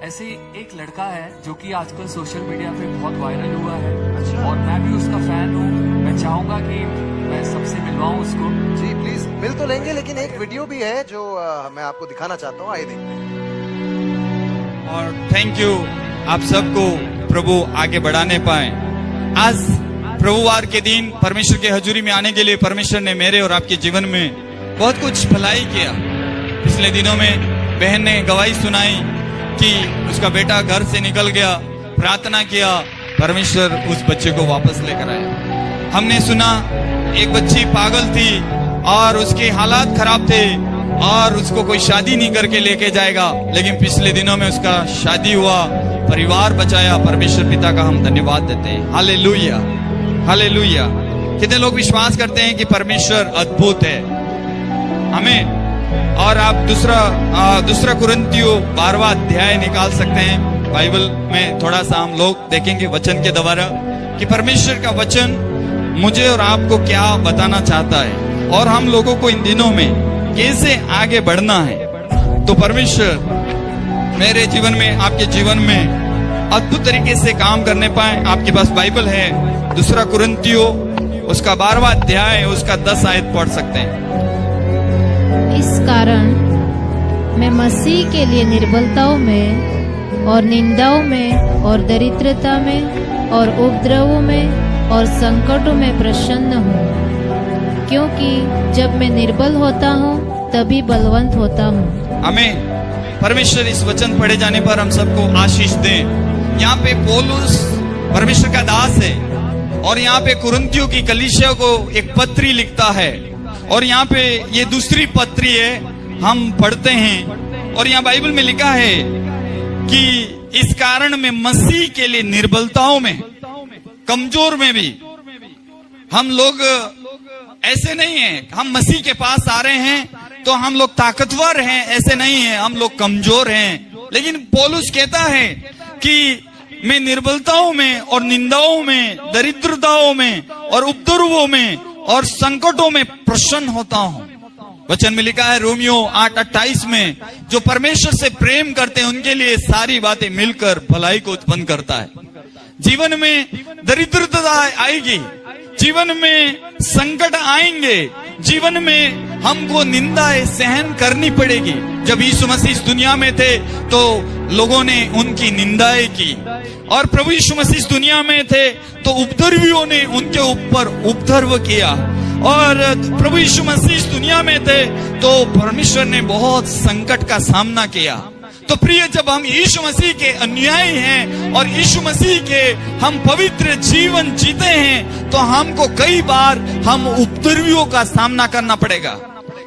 ऐसे एक लड़का है जो कि आजकल सोशल मीडिया पे बहुत वायरल हुआ है। अच्छा। और मैं भी उसका फैन हूँ। मैं चाहूंगा कि मैं सबसे मिलवाऊं उसको। जी प्लीज, मिल तो लेंगे, लेकिन एक वीडियो भी है जो मैं आपको दिखाना चाहता हूँ, आइए देखते हैं। और थैंक यू आप सबको प्रभु आगे बढ़ाने पाए। आज प्रभुवार के दिन परमेश्वर के हजूरी में आने के लिए परमेश्वर ने मेरे और आपके जीवन में बहुत कुछ भलाई किया। पिछले दिनों में बहन ने गवाही सुनाई कि उसका बेटा घर से निकल गया, प्रार्थना किया, परमेश्वर उस बच्चे को वापस लेकर आया। हमने सुना एक बच्ची पागल थी और उसके हालात खराब थे और उसको कोई शादी नहीं करके लेके जाएगा, लेकिन पिछले दिनों में उसका शादी हुआ, परिवार बचाया। परमेश्वर पिता का हम धन्यवाद देते हैं। Hallelujah, hallelujah. कितने लोग विश्वास करते हैं कि परमेश्वर अद्भुत है? आमीन। और आप दूसरा कुरिन्थियों 12वां अध्याय निकाल सकते हैं। बाइबल में थोड़ा सा हम लोग देखेंगे वचन के द्वारा कि परमेश्वर का वचन मुझे और आपको क्या बताना चाहता है और हम लोगों को इन दिनों में कैसे आगे बढ़ना है। तो परमेश्वर मेरे जीवन में, आपके जीवन में अद्भुत तरीके से काम करने पाए। आपके पास बाइबल है, दूसरा कुरिन्थियों उसका 12वां अध्याय उसका 10 आयत पढ़ सकते हैं। इस कारण मैं मसीह के लिए निर्बलताओं में और निंदाओं में और दरिद्रता में और उपद्रवों में और संकटों में प्रसन्न हूँ, क्योंकि जब मैं निर्बल होता हूँ तभी बलवंत होता हूँ। आमीन। परमेश्वर इस वचन पढ़े जाने पर हम सबको आशीष दें। यहाँ पे पौलुस परमेश्वर का दास है और यहाँ पे कुरिन्थियों की कलीसिया को एक पत्री लिखता है और यहाँ पे ये दूसरी पत्री है, हम पढ़ते हैं और यहाँ बाइबल में लिखा है कि इस कारण में मसीह के लिए निर्बलताओं में, कमजोर में भी, हम लोग ऐसे नहीं हैं हम मसीह के पास आ रहे हैं तो हम लोग ताकतवर हैं, ऐसे नहीं है, हम लोग कमजोर हैं। लेकिन पौलुस कहता है कि मैं निर्बलताओं में और निंदाओं में, दरिद्रताओं में और उपद्रवों में और संकटों में प्रसन्न होता हूँ। वचन में लिखा है रोमियो 8:28 में, जो परमेश्वर से प्रेम करते हैं उनके लिए सारी बातें मिलकर भलाई को उत्पन्न करता है। जीवन में दरिद्रता आएगी, जीवन में संकट आएंगे, जीवन में हमको निंदाएं सहन करनी पड़ेगी। जब यीशु मसीह इस दुनिया में थे तो लोगों ने उनकी निंदाएं की और प्रभु यीशु मसीह इस दुनिया में थे तो उपद्रवियों ने उनके ऊपर उपद्रव किया और प्रभु यीशु मसीह इस दुनिया में थे तो परमेश्वर ने बहुत संकट का सामना किया। तो प्रिय, जब हम यीशु मसीह के अनुयायी हैं और यीशु मसीह के हम पवित्र जीवन जीते हैं तो हमको कई बार हम उपद्रवियों का सामना करना पड़ेगा,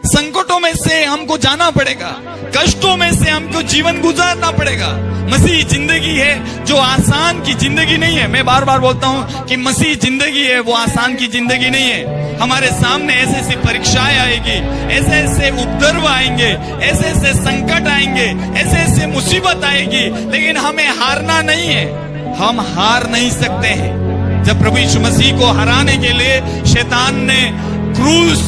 संकटों में से हमको जाना पड़ेगा, कष्टों में से हमको जीवन गुजारना पड़ेगा। मसीह जिंदगी है जो आसान की जिंदगी नहीं है। मैं बार बार बोलता हूँ कि मसीह जिंदगी है, वो आसान की जिंदगी नहीं है। हमारे सामने ऐसे ऐसी परीक्षाएं आएगी, ऐसे ऐसे उपद्रव आएंगे, ऐसे ऐसे संकट आएंगे, ऐसे ऐसे मुसीबत आएगी, लेकिन हमें हारना नहीं है, हम हार नहीं सकते हैं। जब प्रभु यीशु मसीह को हराने के लिए शैतान ने क्रूस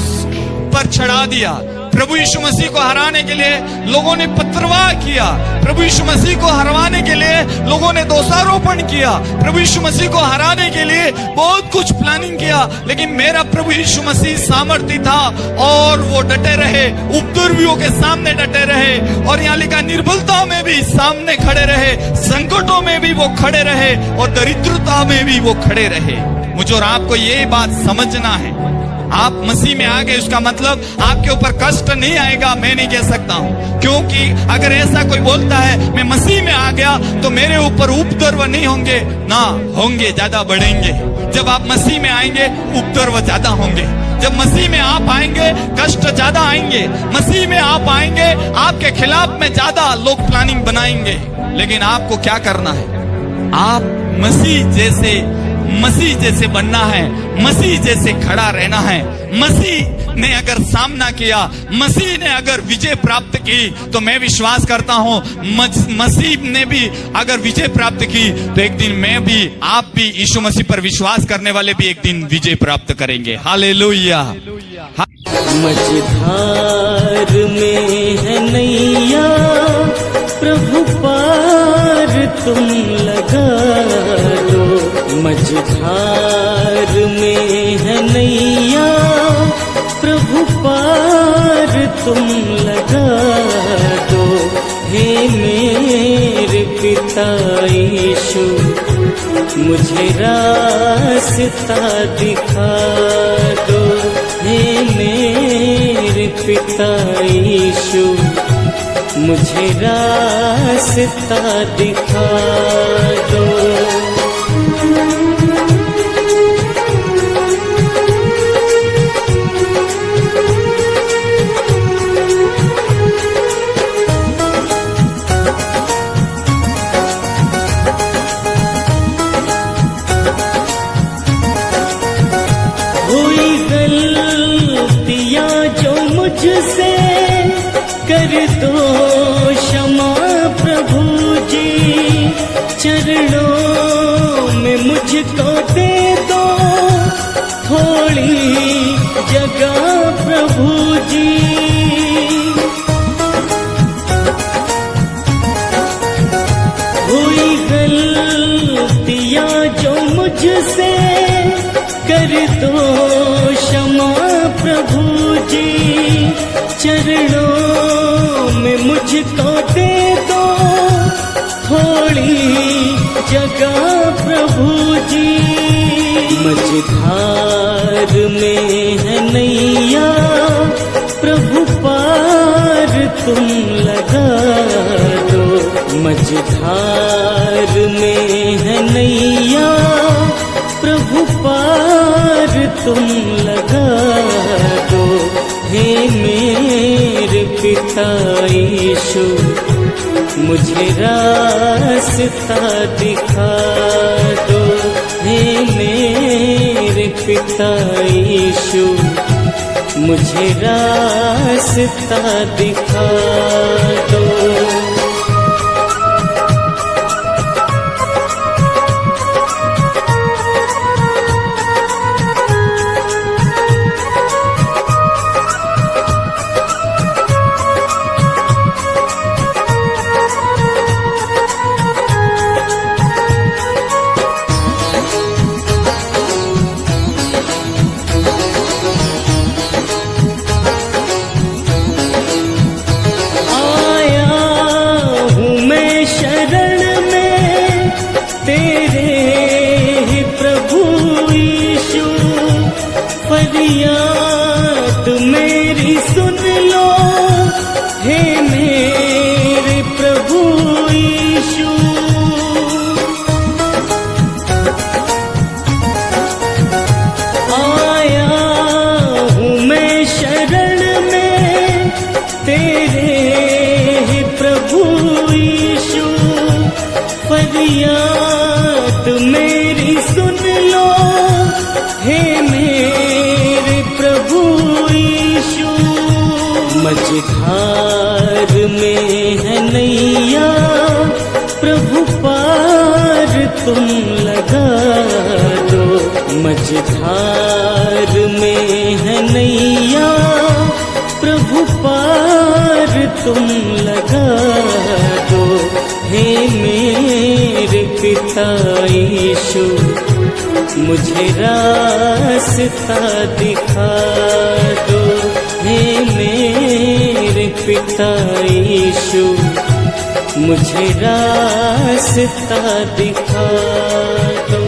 पर चढ़ा दिया, प्रभु यीशु मसीह को हराने के लिए लोगों ने पत्रवाह किया, प्रभु यीशु मसीह को हराने के लिए लोगों ने दोषारोपण किया, प्रभु यीशु मसीह को हराने के लिए बहुत कुछ प्लानिंग किया, लेकिन मेरा प्रभु यीशु मसीह सामर्थ्य था और वो डटे रहे, उपद्रवियों के सामने डटे रहे और यहाँ लिखा निर्बलता में भी सामने खड़े रहे, संकटों में भी वो खड़े रहे और दरिद्रता में भी वो खड़े रहे। मुझे और आपको ये बात समझना है, आप मसीह में आ गए उसका मतलब आपके ऊपर कष्ट नहीं आएगा, मैं नहीं कह सकता हूँ, क्योंकि अगर ऐसा कोई बोलता है मैं मसीह में आ गया तो मेरे ऊपर उपद्रव नहीं होंगे, ना होंगे, ज्यादा बढ़ेंगे। जब आप मसीह में आएंगे उपद्रव ज्यादा होंगे, जब मसीह में आप आएंगे कष्ट ज्यादा आएंगे, मसीह में आप आएंगे आपके खिलाफ में ज्यादा लोग प्लानिंग बनाएंगे। लेकिन आपको क्या करना है? आप मसीह जैसे बनना है, मसीह जैसे खड़ा रहना है। मसीह ने अगर सामना किया, मसीह ने अगर विजय प्राप्त की, तो मैं विश्वास करता हूँ मसीह ने भी अगर विजय प्राप्त की तो एक दिन मैं भी, आप भी यीशु मसीह पर विश्वास करने वाले भी एक दिन विजय प्राप्त करेंगे। हालेलुया। मझधार में है नैया प्रभु पार तुम लगा दो, मझधार में है नैया प्रभु पार तुम लगा दो। हे मेरे पिता यीशु मुझे रास्ता दिखा दो। हे मेरे पिता यीशु मुझे रास्ता दिखा दो। हुई गलतियां जो मुझसे कर दो क्षमा प्रभु जी, चरणों में मुझको दे दो थोड़ी जगह प्रभु जी। हुई गलतियां जो मुझसे कर दो क्षमा प्रभु जी, चरणों में मुझको दे दो थोड़ी जगह प्रभु जी। मझधार में है नैया प्रभु पार तुम लगा दो, मझधार में है नैया प्रभु पार तुम लगा दो। हे मेरे पिता यीशु मुझे रास्ता दिखा दो। हे मेरे पिता यीशु मुझे रास्ता दिखा दो। फरियाद मेरी सुन लो हे मेरे प्रभु यीशु। आया हूँ मैं शरण में तेरे प्रभु यीशु, फरियाद मेरी सुन लो हे मेरे प्रभु यीशु। मझधार में है नैया प्रभु पार तुम लगा दो, मझधार में है नैया प्रभु पार तुम लगा दो। हे मेरे पिता यीशु मुझे रास्ता दिखा दो। हे मेरे पिता यीशु मुझे रास्ता दिखा दो।